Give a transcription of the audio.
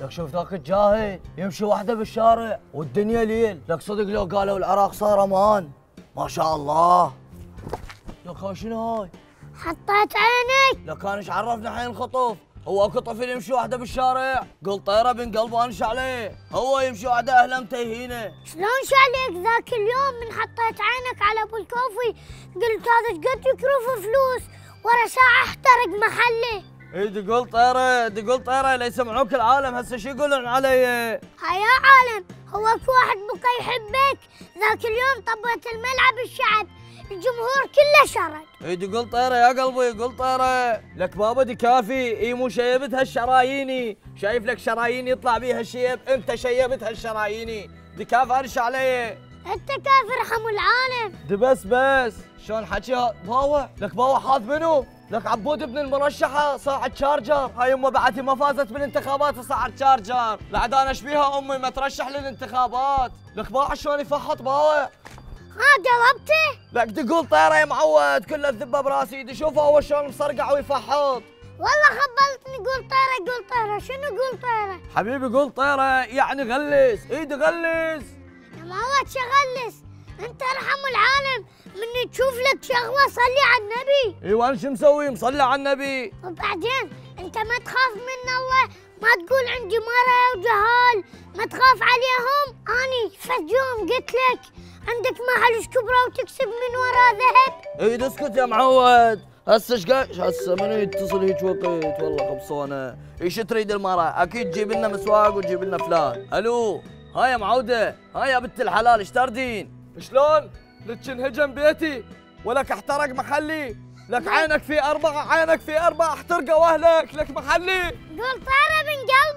لك شوف ذاك الجاهل يمشي وحده بالشارع والدنيا ليل، لك صدق لو قالوا العراق صار امان. ما شاء الله. لك هاي شنو هاي؟ حطيت عينك. لك انا ايش عرفنا حين الخطف؟ هو اكو طفل يمشي وحده بالشارع؟ قل طيره بين قلبه انش عليه، هو يمشي وحده اهله متيهينه. شلون شاليك ذاك اليوم من حطيت عينك على ابو الكوفي؟ قلت هذا ايش قد يكرف فلوس، ورا ساعه احترق محله. اي تقول طيره تقول طيره ليسمعوك العالم هسه شو يقولون علي؟ يا عالم، هو اكو واحد بقى يحبك؟ ذاك اليوم طبيت الملعب الشعب، الجمهور كله شرد. اي تقول طيره يا قلبي قول طيره. لك بابا دي كافي، اي مو شيبت هالشراييني، شايف لك شرايين يطلع بيها الشيب، انت شيبت هالشراييني، دي كافي ارش علي. انت كافر ارحموا العالم. دي بس شلون حكيها باوع؟ لك باوع حاط منو؟ لك عبود ابن المرشحه صاعد شارجر، هاي امه بعدي ما فازت بالانتخابات وصاعد شارجر، لعد انا اشبيها امي ما ترشح للانتخابات. لك باوع شلون يفحط باوع؟ ها ضربته؟ لك تقول طيره يا معود كله الذبه براسي، دي شوفه هو شلون مصرقع ويفحط. والله خبلتني قول طيره، شنو قول طيره؟ حبيبي قول طيره يعني غلس، ايدي غلس. يا معود شغلس، انت ارحموا العالم من تشوف لك شغله صلي على النبي. ايوه انا شو مسوي؟ مصلي على النبي. وبعدين انت ما تخاف من الله، ما تقول عندي مرة وجهال، ما تخاف عليهم. اني فد يوم قلت لك عندك محل كبرى وتكسب من وراه ذهب. اي اسكت يا معود، هسه ايش قايل؟ هسه منو يتصل هيك وقت؟ والله خبصونه. ايش تريد المرأة؟ اكيد تجيب لنا مسواق وتجيب لنا فلان. الو هاي يا معوده، هاي يا بنت الحلال ايش تردين؟ شلون؟ لك انهجم بيتي ولك احترق محلي، لك عينك في 4 احترقوا اهلك، لك محلي. قول طيرة من قلبي.